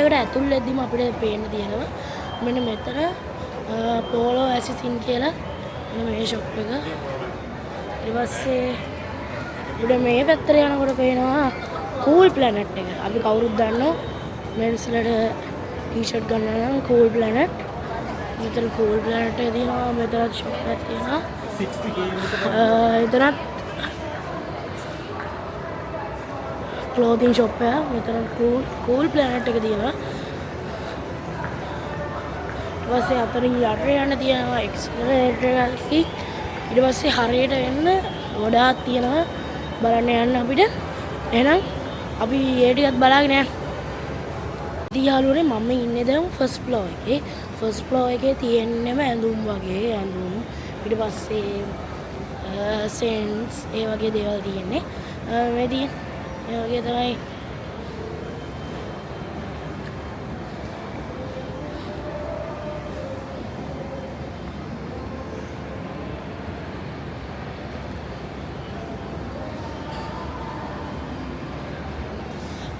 එකට ඇතුල් වෙද්දිම අපිට පේන්න තියෙනවා මෙන්න මෙතන පෝලෝ ඇසිසින් කියලා මෙන්න මේ ෂොප් එක. ඊට පස්සේ උඩ මේ පැත්තට යනකොට පේනවා කූල් ප්ලැනට් එක. අපි කවුරුත් දන්නවා මෙන්ස්ලට ටී-ෂර්ට් ගන්න නම් කූල් ප්ලැනට්. මෙතන කූල් ප්ලැනට් එක තියෙනවා. මෙතන ෂොප් එකක් තියෙනවා 60k. එතනත් ක්ලෝතින් ෂොප් එක. මෙතන කූල් ප්ලැනට් එක තියෙනවා. ඊට පස්සේ අතරින් යට යන්න තියෙනවා එක්ස්ලරේටර් එකක්. ඊට පස්සේ හරියට වෙන්න ගොඩාක් තියෙනවා බලන්න යන්න අපිට. එහෙනම් අපි ඒ ටිකත් බලාගෙන යන්න. ඉතින් යාළුවනේ මම ඉන්නේ දැන් ෆස්ට් ෆ්ලෝර් එකේ. ෆස්ට් ෆ්ලෝර් එකේ තියෙන්නම ඇඳුම් වගේ ඇඳුම්. ඊට පස්සේ සෙන්ස් ඒ වගේ දේවල් තියෙන්නේ. මේ තියෙන ඒ වගේ තමයි.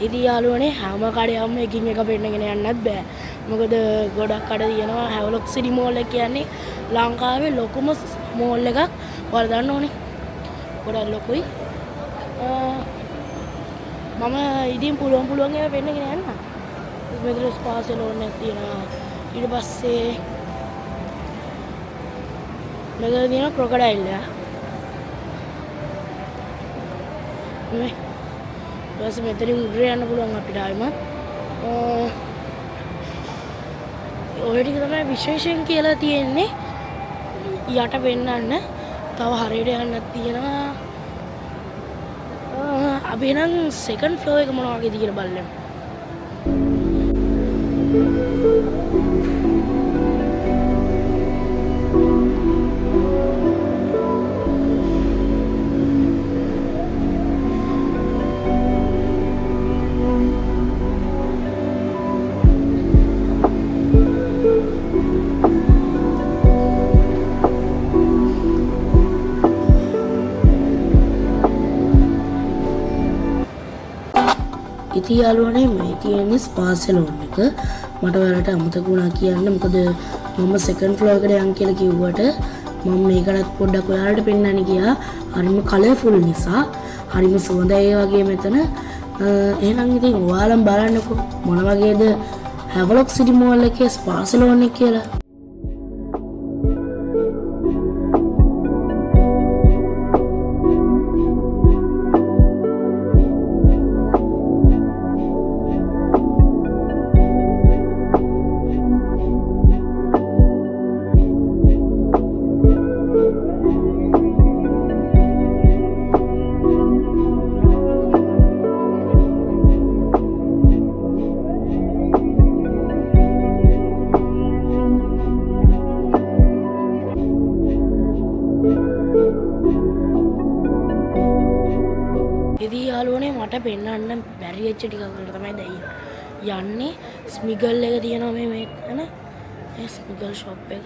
ඉතින් යාළුවනේ හැම කඩයක්ම එකින් එක පෙන්නගෙන යන්නත් බෑ. මොකද ගොඩක් කඩ තියෙනවා. හැවලොක් සිටි මෝල් එක කියන්නේ ලංකාවේ ලොකුම මෝල් එකක්. ඔයාලා දන්න ඕනේ. ගොඩක් ලොකුයි. මම ඉතින් පුළුවන් ඒවා පෙන්නගෙන යන්න. මෙතන ස්පා සැලෝන් එකක් තියෙනවා. ඊට පස්සේ මෙතන තියෙනවා ක්‍රොකොඩයිල් එක. මේ ඊට මෙතනින් උඩට යන්න පුළුවන් අපිට ආයෙමත්. ඔය ටික තමයි විශේෂයෙන් කියලා තියෙන්නේ. යට වෙන්නන්න තව හරියට යන්නත් තියෙනවා. අපි නම් සෙකන්ඩ් ෆ්ලෝර් එක මොනවා වගේද කියලා බලන්න. ඉතින් යාළුවනේ මේ තියෙන්නේ ස්පා සැලෝන් එක. මට ඔයාලට අමතක වුණා කියන්න. මොකද මම සෙකන්ඩ් ෆ්ලෝර් එකට යන් කියලා කිව්වට මම මේකටත් පොඩ්ඩක් ඔයාලට පෙන්නන්න ගියා. හරිම කලර්ෆුල් නිසා හරිම සුවඳයි ඒ වගේ මෙතන. එහෙනම් ඉතින් ඔයාලම බලන්නකෝ මොන වගේද හැවලොක් සිටි මෝල් එකේ ස්පා සැලෝන් එක කියලා. ඉතින් යාළුවනේ මට පෙන්වන්න බැරි වෙච්ච ටිකක් වලට තමයි දැන් යන්නේ. ස්මිගල් එක තියෙනවා මේ මෙතන. ඒ ස්මිගල් ෂොප් එක.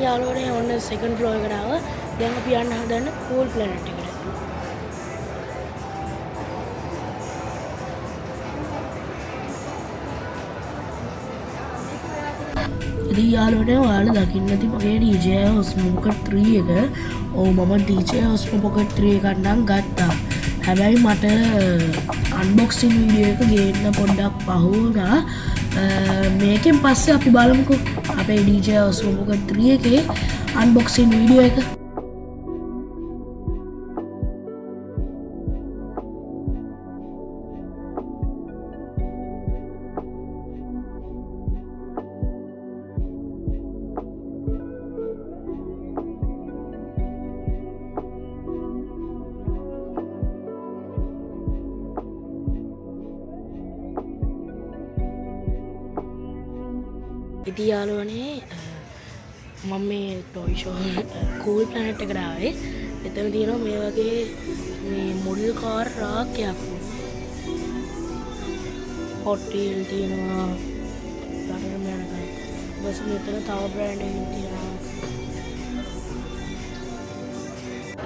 යාළුවනේ ඔන්න සෙකන්ඩ් ෆ්ලෝර් එකට ආවා. දැන් අපි යන්න හදන්නේ කූල් ප්ලැනට් එකට. ඉතින් යාළුවනේ ඔයාලා දකින්න ඇති මගේ DJ Osmo Pocket 3 එක. ඔව් මම DJ Osmo Pocket 3 එකක් නම් ගත්තා. හැබැයි මට අන්බොක්සින් වීඩියෝ එක ගේන්න පොඩ්ඩක් පහු වුණා. මේකෙන් පස්සේ අපි බලමුකෝ අපේ DJ Osmo Pocket 3 එකේ අන්බොක්සින් වීඩියෝ එක. ඉතින් යාළුවනේ මම මේ ටොයි ෂෝ කූල් ප්ලැනට් එකට ආවේ. එතන තියෙනවා මේ වගේ මේ මොඩල් කාර් රාක්කයක්. හොට් වීල් තියෙනවා. ඊළඟට යනකම් බස් මෙතන තව බ්‍රෑන්ඩ් එකකින් තියෙනවා.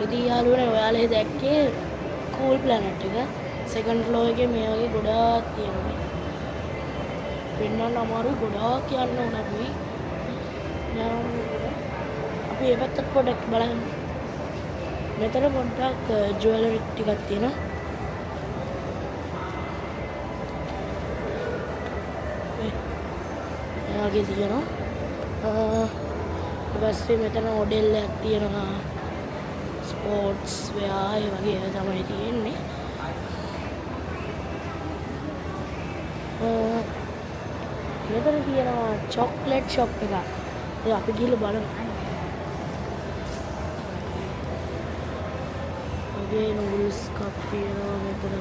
ඉතින් යාළුවනේ ඔයාලා දැක්කේ කූල් ප්ලැනට් එක. සෙකන්ඩ් ෆ්ලෝර් එකේ මේ වගේ ගොඩාක් තියෙනවා. පෙන්වන්න අමාරුයි ගොඩාක් යන්න ඕන අපි. අපි ඒ පැත්තට පොඩ්ඩක් බලන්න. මෙතන පොඩ්ඩක් ජුවලරි ටිකක් තියෙනවා. ඒ වගේ තියෙනවා. ඊට පස්සේ මෙතන මොඩෙල් එකක් තියෙනවා. ස්පෝර්ට්ස් වෙයා ඒ වගේ තමයි තියෙන්නේ. මෙතන තියෙනවා චොක්ලට් ෂොප් එකක්. ඒ අපි ගිහලා බලමු. ඔගේ නූඩල්ස් කප් තියෙනවා මෙතන.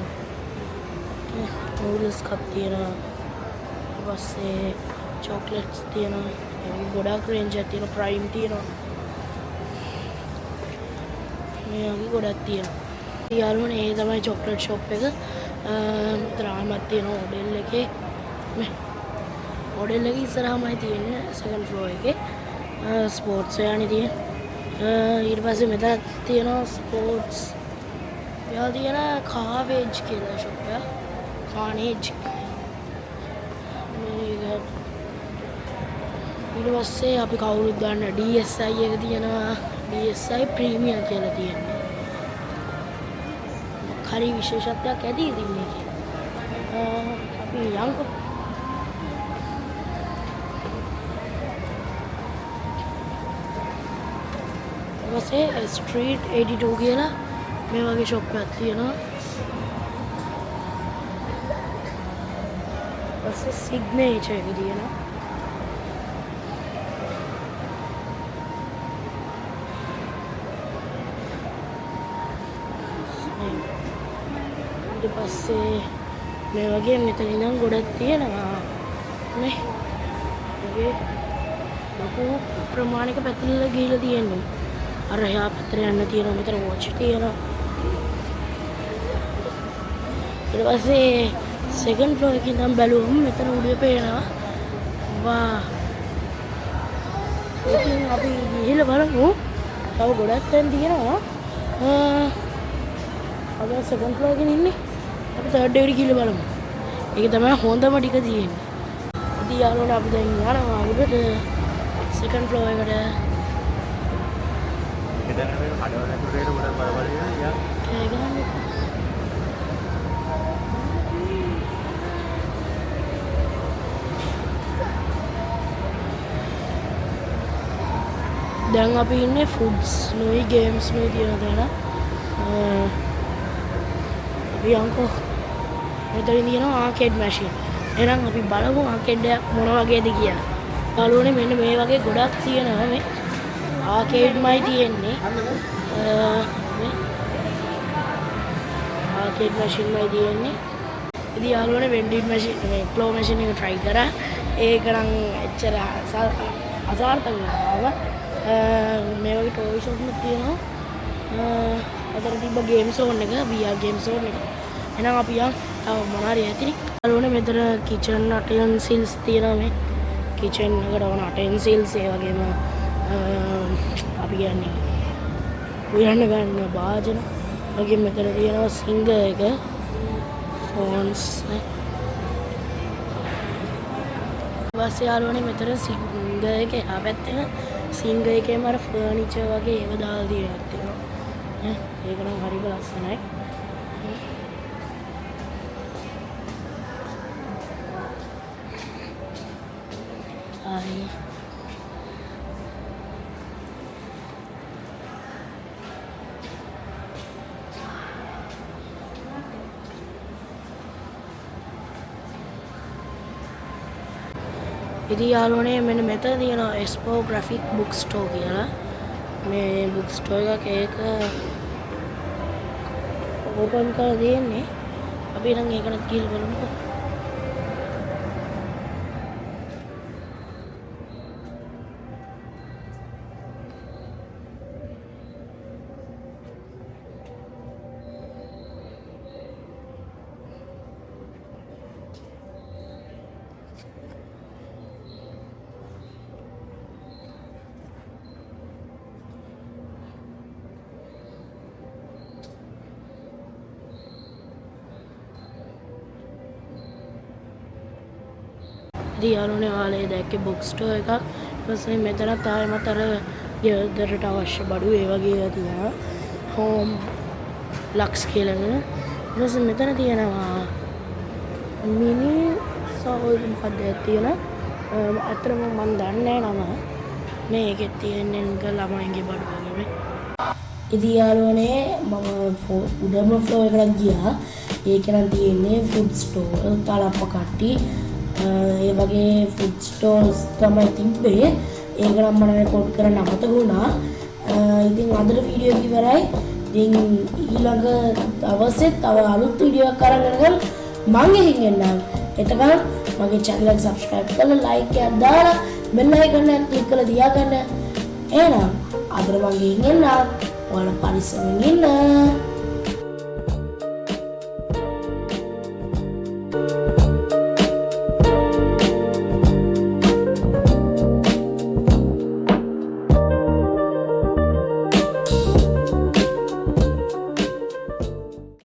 නූඩල්ස් කප් තියෙනවා. ඊට පස්සේ චොක්ලට්ස් තියෙනවා. ඒ ගොඩාක් රේන්ජ් එකක් තියෙනවා. ප්‍රයිම් තියෙනවා. මේ වගේ ගොඩක් තියෙනවා. යාළුවනේ ඒ තමයි චොක්ලට් ෂොප් එක. මෙතන ආමත් තියෙනවා මොඩෙල් එකේ. මේ මොඩෙල් එක ඉස්සරහමයි තියෙන්නේ සෙකන්ඩ් ෆ්ලෝර් එකේ. ස්පෝර්ට්ස් වෙයානේ තියෙන්නේ. ඊට පස්සේ මෙතන තියෙනවා ස්පෝර්ට්ස් වෙයා තියෙන කාවේජ් කියලා ෂොප් එක. කානේජ්. ඊට පස්සේ අපි කවුරුත් දන්න DSi එක තියෙනවා. DSi ප්‍රීමියම් කියලා තියෙනවා. හරි විශේෂත්වයක් ඇති ඉතින් මේකේ. අපි යන්කෝ. ඊපස්සේ ස්ට්‍රීට් 82 කියලා මේ වගේ ෂොප් එකක් තියෙනවා. ඊපස්සේ සිග්නේචර් එක තියෙනවා. ඊට පස්සේ මේ වගේ මෙතන ඉඳන් ගොඩක් තියෙනවා. නේ. වගේ ලොකු ප්‍රමාණික පැතිරලා ගිහිල්ලා තියෙනවා. අර එහා පැත්තට යන්න තියෙනවා. මෙතන වොච් තියෙනවා. ඊට පස්සේ සෙකන්ඩ් ෆ්ලෝර් එකේ ඉඳන් බැලුවම මෙතන උඩේ පේනවා. වා. ඉතින් අපි ගිහිල්ලා බලමු. තව ගොඩක් තැන් තියෙනවා. අපි සෙකන්ඩ් ෆ්ලෝර් එකේ ඉන්නේ. අපි තර්ඩ් එකට ගිහිල්ලා බලමු. ඒක තමයි හොඳම ටික තියෙන්නේ. ඉතින් යාළුවනේ අපි දැන් යනවා උඩට සෙකන්ඩ් ෆ්ලෝර් එකට. ඉතින් මේ කඩවල ඇතුලේ උඩ බල යා. ඒ ගහන්නේ. දැන් අපි ඉන්නේ ෆුඩ්ස් නුයි ගේම්ස් නුයි කියන තැන. අපි යන්කෝ. මෙතන තියෙනවා ආකේඩ් මැෂින්. එහෙනම් අපි බලමු ආකේඩ් එක මොන වගේද කියලා. යාළුවනේ මෙන්න මේ වගේ ගොඩක් තියෙනවා මේ. ආකේඩ්මයි තියෙන්නේ. මේ ආකේඩ් මැෂින්මයි තියෙන්නේ. ඉතින් යාළුවනේ වෙන්ඩින් මැෂින් මේ ක්ලෝ මැෂින් එක try කරා. ඒක නම් එච්චර අසාර්ථක නෑ. මේ වගේ ටොයි ෂොප් එකක් තියෙනවා. අතර තිබ්බ ගේම් සෝන් එක VR ගේම් සෝන් එක. එහෙනම් අපි යන් තව මොනාරි ඇතිනේ. යාළුවනේ මෙතන කිචන් අටෙන්සිල්ස් තියෙනවා මේ. කිචන් එකට ඕන අටෙන්සිල්ස් ඒ වගේම අපි කියන්නේ උයන්න ගන්න භාජන වගේ මෙතන තියෙනවා සිංගර් එක ෆෝන්ස් නේ. ඊපස්සේ යාළුවනේ මෙතන සිංගර් එක එහා පැත්තේ සිංගර් එකේම අර ෆර්නිචර් වගේ ඒව දාලා තියෙනවා. ඒක නම් හරිම ලස්සනයි. ආයි ඉතින් යාළුවනේ මෙන්න මෙතන තියෙනවා එස්පෝ ග්‍රැෆික් බුක් ස්ටෝර් කියලා. මේ බුක් ස්ටෝර් එක ඒක ඕපන් කරලා තියෙන්නේ. අපි නම් ඒකට ගිහින් බලමුකෝ. ඉතින් යාළුවනේ ආලේ දැක්කේ බුක් ස්ටෝර් එකක්. ඊට පස්සේ මෙතන තාමත් අර ගෙදරට අවශ්‍ය බඩු ඒ වගේ ඒවා තියෙනවා. හෝම් ලක්ස් කියලා නේද? ඊට පස්සේ මෙතන තියෙනවා මිනි සෝල් මොකක්ද තියෙන. අතරම මම දන්නේ නැහැ නම. මේකෙත් තියෙන්නේ නිකන් ළමයින්ගේ බඩු වගේ. ඉතින් යාළුවනේ මම උඩම ෆ්ලෝර් එකට ගියා. ඒක නම් තියෙන්නේ ෆුඩ් ස්ටෝර් තාලප්ප කට්ටි ඒ වගේ ෆුඩ් ස්ටෝර්ස් තමයි තිබ්බේ. ඒක නම් මම රෙකෝඩ් කරන්න අමතක වුණා. ඉතින් අදට වීඩියෝ එක ඉවරයි. ඉතින් ඊළඟ දවසේ තව අලුත් වීඩියෝ එකක් අරන් එනකම් මම ගිහින් එන්නම්. එතකන් මගේ channel එක subscribe කරලා like එකක් දාලා bell icon එක click කරලා තියාගන්න. එහෙනම් අදට මම ගිහින් එන්නම්. ඔයාලා පරිස්සමෙන් ඉන්න.